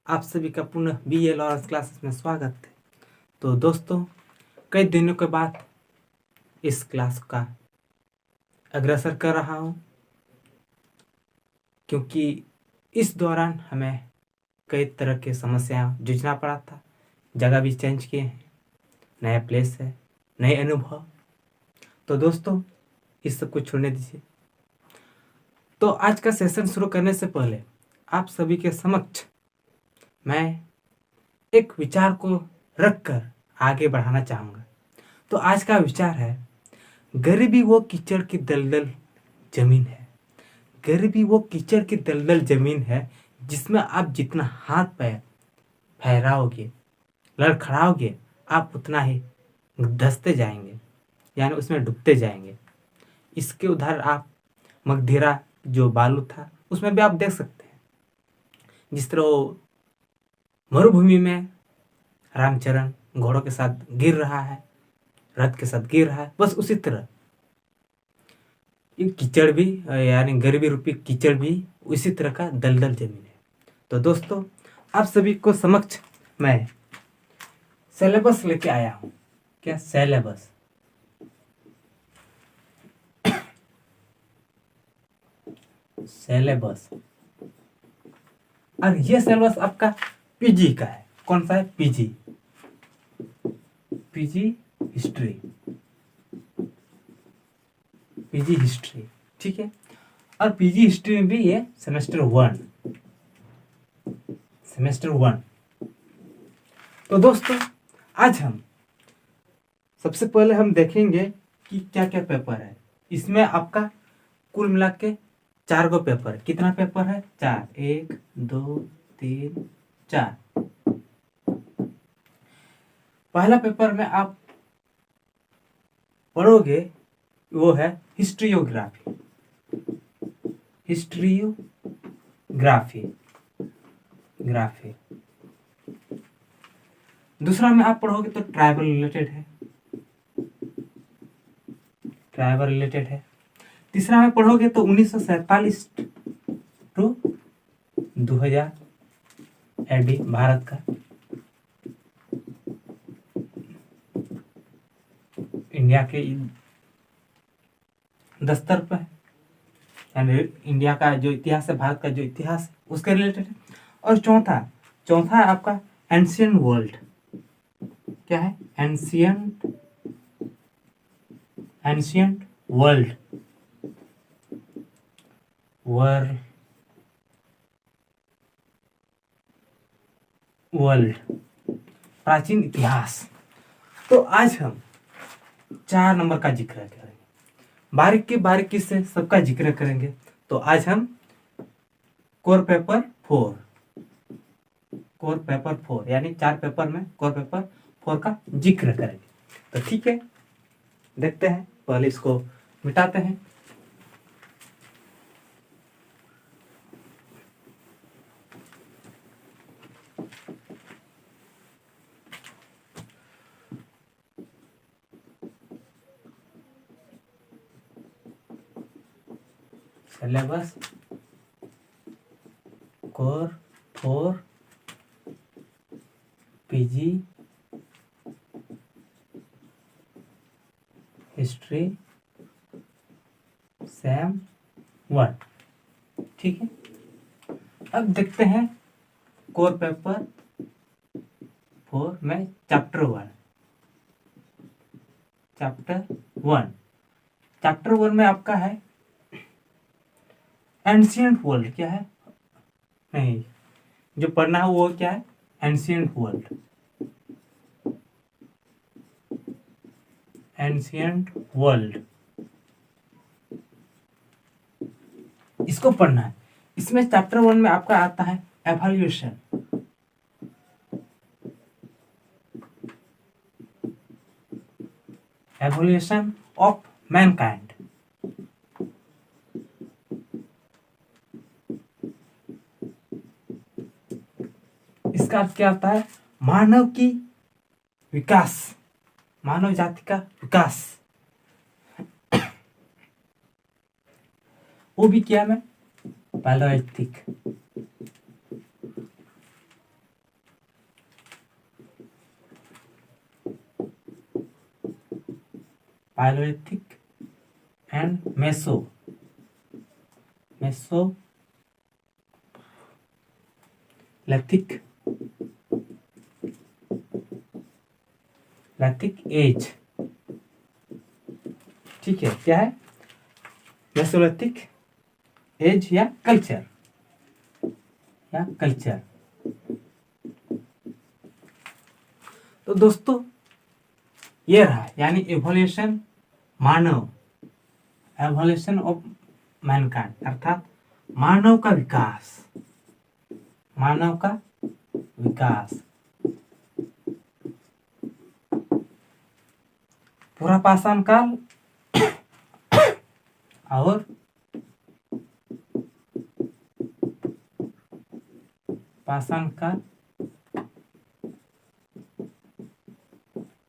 आप सभी का पुनः BA लॉरेंस क्लासेस में स्वागत है। तो दोस्तों, कई दिनों के बाद इस क्लास का अग्रसर कर रहा हूँ, क्योंकि इस दौरान हमें कई तरह की समस्याएं जूझना पड़ा था। जगह भी चेंज किए हैं, नया प्लेस है, नए अनुभव। तो दोस्तों, इस सब को छोड़ने दीजिए। तो आज का सेशन शुरू करने से पहले आप सभी के समक्ष मैं एक विचार को रखकर आगे बढ़ाना चाहूँगा। तो आज का विचार है, गरीबी वो कीचड़ की दलदल जमीन है। गरीबी वो कीचड़ की दलदल जमीन है जिसमें आप जितना हाथ पैर फहराओगे, लड़खड़ाओगे, आप उतना ही धंसते जाएंगे, यानी उसमें डूबते जाएंगे। इसके उधर आप मगधीरा जो बालू था उसमें भी आप देख सकते हैं, जिस तरह मरुभूमि में रामचरण घोड़ों के साथ गिर रहा है, रथ के साथ गिर रहा है, बस उसी तरह ये कीचड़ भी, यानी गरीबी रूपी कीचड़ भी उसी तरह का दलदल जमीन है। तो दोस्तों, आप सभी को समक्ष मैं सिलेबस लेके आया हूँ। क्या सिलेबस? सिलेबस। और ये सिलेबस आपका पीजी का है। कौन सा है? PG history. पीजी हिस्ट्री, ठीक है। और पीजी हिस्ट्री में भी ये सेमेस्टर वन। तो दोस्तों, आज हम सबसे पहले हम देखेंगे कि क्या क्या पेपर है। इसमें आपका कुल मिला के 4 गो पेपर। कितना पेपर है? 4। 1 2 3 4। पहला पेपर में आप पढ़ोगे वो है हिस्ट्रियोग्राफी। दूसरा में आप पढ़ोगे तो ट्राइबल रिलेटेड है। तीसरा में पढ़ोगे तो 1947 टू 2000 AD भारत का, इंडिया के दस्तर पर है, यानी इंडिया का जो इतिहास है, भारत का जो इतिहास है, उसके रिलेटेड है। और चौथा है आपका एंशियंट वर्ल्ड। क्या है? Ancient world. प्राचीन इतिहास। तो आज हम 4 नंबर का जिक्र करेंगे, बारीकी से सबका जिक्र करेंगे। तो आज हम कोर पेपर 4 यानी 4 पेपर में कोर पेपर 4 का जिक्र करेंगे। तो ठीक है, देखते हैं। पहले इसको मिटाते हैं। Syllabus core 4 PG history same 1, ठीक है। अब देखते हैं कोर पेपर 4 में चैप्टर 1 में आपका है एंशियंट वर्ल्ड। क्या है? नहीं, जो पढ़ना है वो क्या है? एंशियंट वर्ल्ड, इसको पढ़ना है। इसमें चैप्टर 1 में आपका आता है एवोल्यूशन ऑफ मैनकाइंड। इसका अर्थ क्या होता है? मानव जाति का विकास। वो भी किया मैं पैलेओलिथिक। पालोलिथिक एंड मेसोलिथिक एज। ठीक है, क्या है? मेसोलिथिक एज या कल्चर तो दोस्तों ये रहा, यानी एवोल्यूशन ऑफ मैनकाइंड, अर्थात मानव का विकास। पूरा पाषाण काल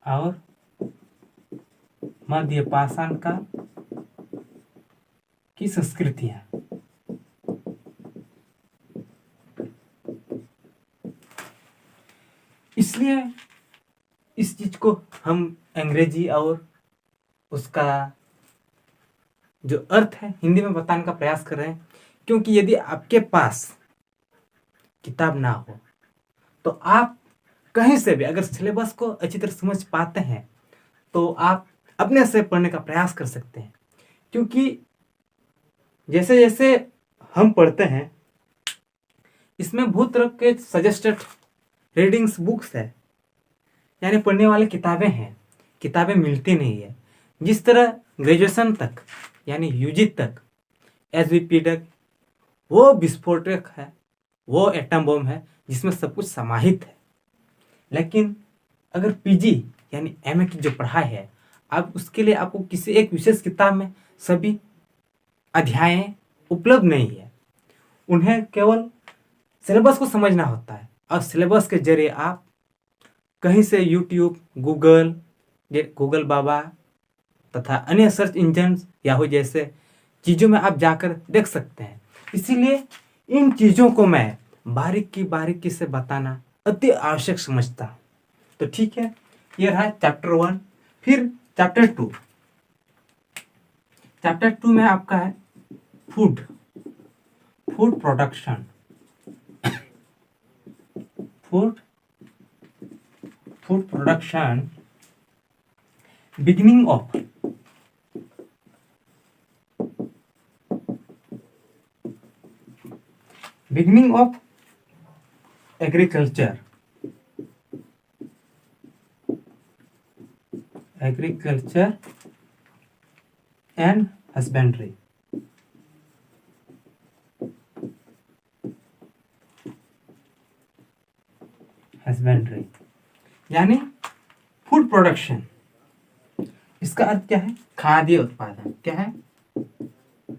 और मध्य पाषाण काल की संस्कृतियां। इसलिए इस चीज को हम अंग्रेजी और उसका जो अर्थ है हिंदी में बताने का प्रयास कर रहे हैं, क्योंकि यदि आपके पास किताब ना हो तो आप कहीं से भी अगर सिलेबस को अच्छी तरह समझ पाते हैं तो आप अपने से पढ़ने का प्रयास कर सकते हैं। क्योंकि जैसे जैसे हम पढ़ते हैं इसमें बहुत तरह के सजेस्टेड रीडिंग्स बुक्स है, यानी पढ़ने वाली किताबें मिलती नहीं है। जिस तरह ग्रेजुएशन तक यानी यूजी तक एसवीपी तक वो विस्फोटक है, वो एटम बम है जिसमें सब कुछ समाहित है। लेकिन अगर पीजी यानी एमए की जो पढ़ाई है, अब उसके लिए आपको किसी एक विशेष किताब में सभी अध्याय उपलब्ध नहीं है। उन्हें केवल सिलेबस को समझना होता है और सिलेबस के जरिए आप कहीं से यूट्यूब, गूगल बाबा तथा अन्य सर्च इंजन याहू जैसे चीज़ों में आप जाकर देख सकते हैं। इसीलिए इन चीज़ों को मैं बारीकी से बताना अति आवश्यक समझता हूँ। तो ठीक है, ये रहा चैप्टर 1। फिर चैप्टर 2 में आपका है food production, beginning of agriculture and husbandry. यानी फूड प्रोडक्शन, इसका अर्थ क्या है? खाद्य उत्पादन। क्या है?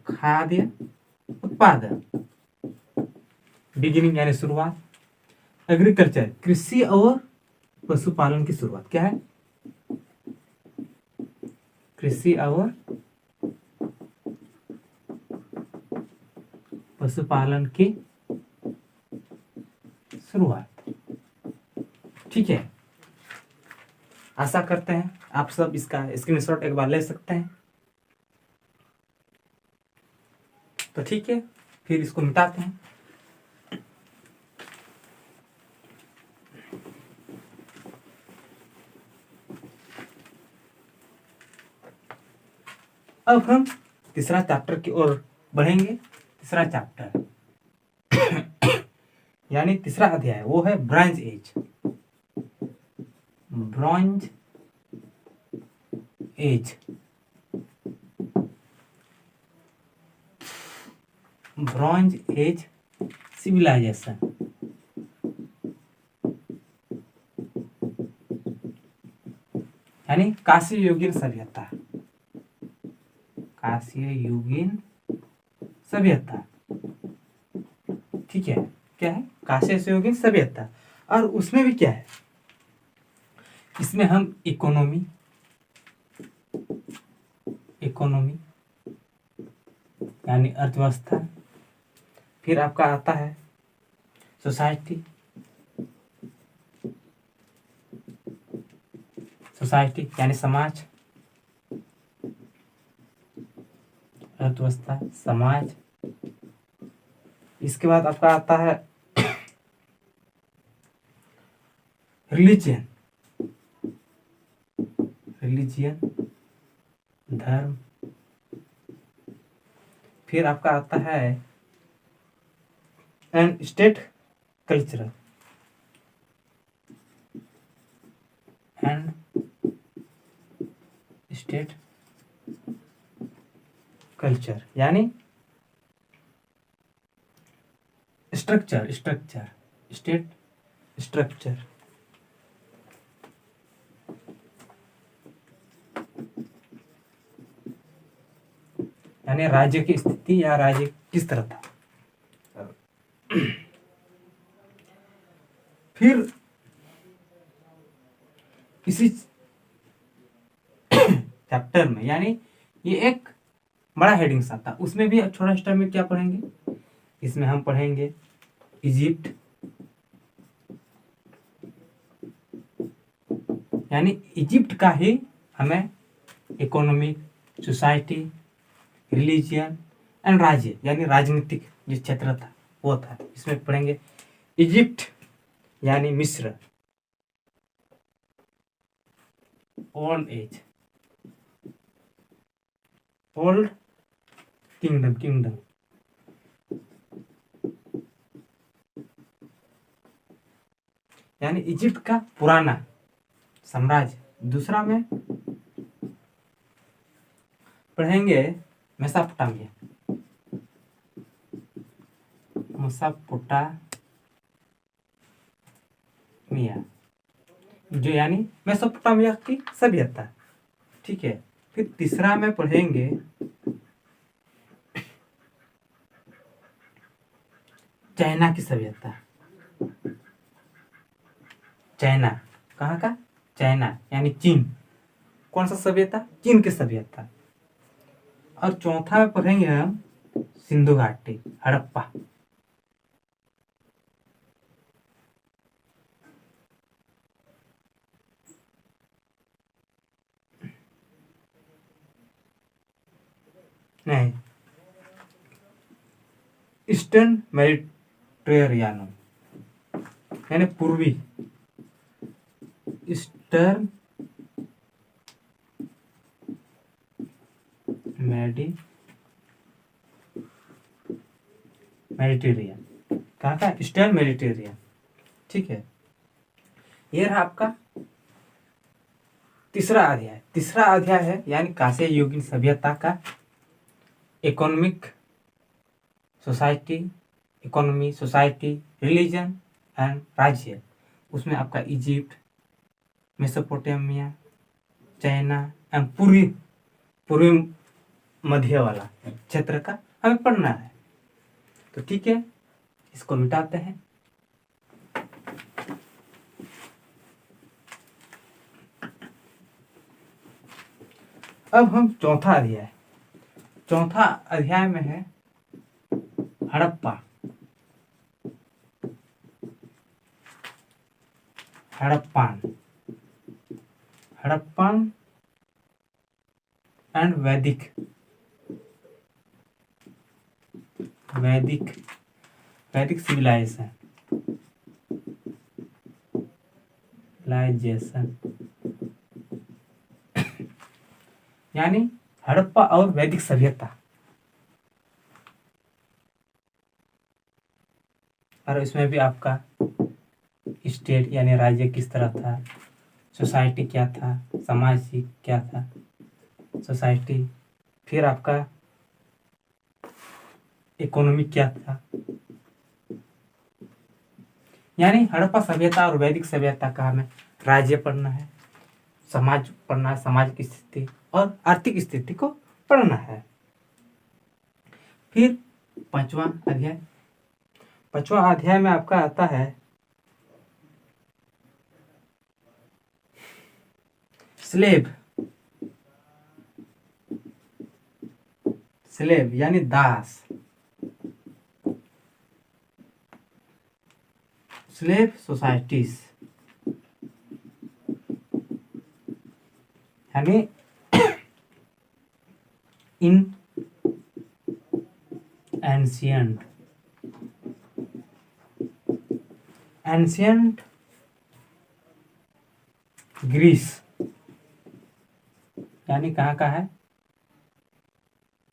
खाद्य उत्पादन। बिगिनिंग यानी शुरुआत, एग्रीकल्चर कृषि और पशुपालन की शुरुआत। क्या है? कृषि और पशुपालन की शुरुआत। ठीक है, आशा करते हैं आप सब इसका स्क्रीनशॉट एक बार ले सकते हैं। तो ठीक है, फिर इसको मिटाते हैं। अब हम तीसरा चैप्टर की ओर बढ़ेंगे। तीसरा चैप्टर यानी तीसरा अध्याय वो है ब्रॉन्ज एज सिविलाइजेशन। यानी कांस्य युगीन सभ्यता। ठीक है, क्या है? कांस्य युगीन सभ्यता। और उसमें भी क्या है? इसमें हम इकोनॉमी यानी अर्थव्यवस्था, फिर आपका आता है सोसाइटी यानी समाज, अर्थव्यवस्था, समाज। इसके बाद आपका आता है रिलीजियन, धर्म। फिर आपका आता है and state cultural, and state culture यानी स्ट्रक्चर, स्टेट स्ट्रक्चर। यानी राज्य की स्थिति या राज्य किस तरह था। फिर इसी चैप्टर में, यानी ये एक बड़ा हेडिंग्स आता, उसमें भी छोटा स्टेप में क्या पढ़ेंगे, इसमें हम पढ़ेंगे इजिप्ट, यानी इजिप्ट का ही हमें इकोनॉमिक, सोसाइटी, रिलीजियन एंड राज्य यानी राजनीतिक जो क्षेत्र था वो था, इसमें पढ़ेंगे इजिप्ट यानी मिस्र, ओल्ड एज, ओल्ड किंगडम, यानी इजिप्ट का पुराना साम्राज्य। दूसरा में पढ़ेंगे मेसोपोटामिया, जो यानी मेसोपोटामिया की सभ्यता। ठीक है। फिर तीसरा में पढ़ेंगे चाइना की सभ्यता। चाइना कहाँ का? चाइना यानी चीन। कौन सा सभ्यता? चीन की सभ्यता। और चौथा में पढ़ेंगे हम सिंधु घाटी, हड़प्पा। नहीं, ईस्टर्न मेडिटेरियन यानी पूर्वी, ईस्टर्न मेडिटेरियन। कहाँ का? Eastern Mediterranean. ठीक है। ये रहा आपका तीसरा अध्याय। तीसरा अध्याय है यानी कांस्य युगीन सभ्यता का economic, society, economy, society, religion and राज्य। उसमें आपका इजिप्ट, मेसोपोटामिया, चाइना एंड पूर्वी मध्य वाला क्षेत्र का हमें पढ़ना है। तो ठीक है, इसको मिटाते हैं। अब हम चौथा अध्याय में है हड़प्पन एंड वैदिक सिविलाइजेशन यानी हड़प्पा और वैदिक सभ्यता। और इसमें भी आपका स्टेट यानी राज्य किस तरह था, सोसाइटी क्या था, समाज क्या था, सोसाइटी। फिर आपका इकोनॉमी क्या था, यानी हड़प्पा सभ्यता और वैदिक सभ्यता का हमें राज्य पढ़ना है, समाज पढ़ना है, समाज की स्थिति और आर्थिक स्थिति को पढ़ना है। फिर पांचवा अध्याय में आपका आता है स्लेव यानी दास, स्लेव सोसाइटीज यानी इन एंशियंट, एंशियंट ग्रीस, यानी कहाँ का है?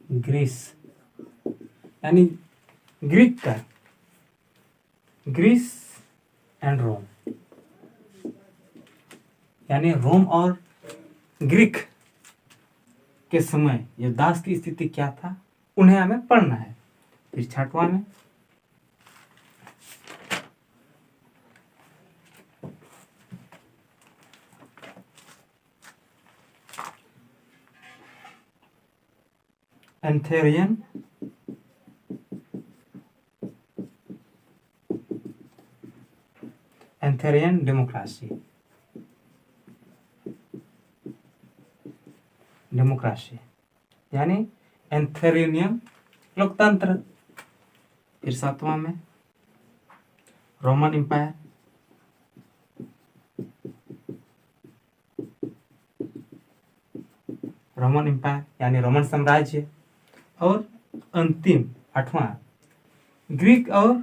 ग्रीस, यानी ग्रीक का, ग्रीस एंड रोम, यानी रोम और ग्रीक के समय ये दास की स्थिति क्या था, उन्हें हमें पढ़ना है। फिर छठवां में एंथेरियन एंथेरियन डेमोक्रेसी, डेमोक्रेसी यानी एंथेरियन लोकतंत्र। फिर सातवां में रोमन एम्पायर, रोमन एम्पायर यानी रोमन साम्राज्य। और अंतिम आठवां ग्रीक और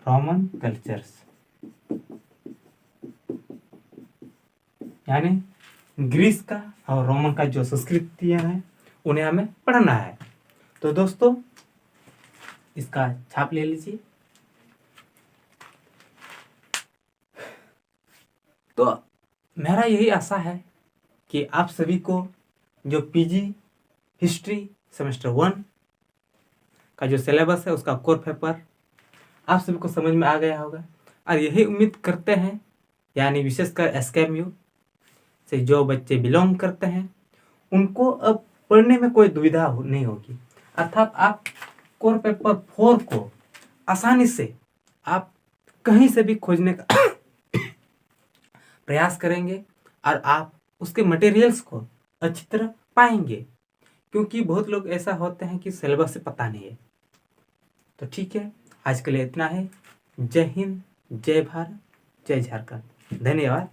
रोमन कल्चर्स, यानी ग्रीस का और रोमन का जो संस्कृतियां हैं उन्हें हमें पढ़ना है। तो दोस्तों इसका छाप ले लीजिए। तो मेरा यही आशा है कि आप सभी को जो पीजी हिस्ट्री सेमेस्टर 1 का जो सिलेबस है उसका कोर पेपर आप सभी को समझ में आ गया होगा। और यही उम्मीद करते हैं, यानी विशेषकर एसकेएमयू से जो बच्चे बिलोंग करते हैं उनको अब पढ़ने में कोई दुविधा नहीं होगी। अर्थात आप कोर पेपर 4 को आसानी से आप कहीं से भी खोजने का प्रयास करेंगे और आप उसके मटेरियल्स को अच्छी तरह पाएंगे, क्योंकि बहुत लोग ऐसा होते हैं कि सिलेबस से पता नहीं है। तो ठीक है, आज के लिए इतना है। जय हिंद, जय भारत, जय झारखंड। धन्यवाद।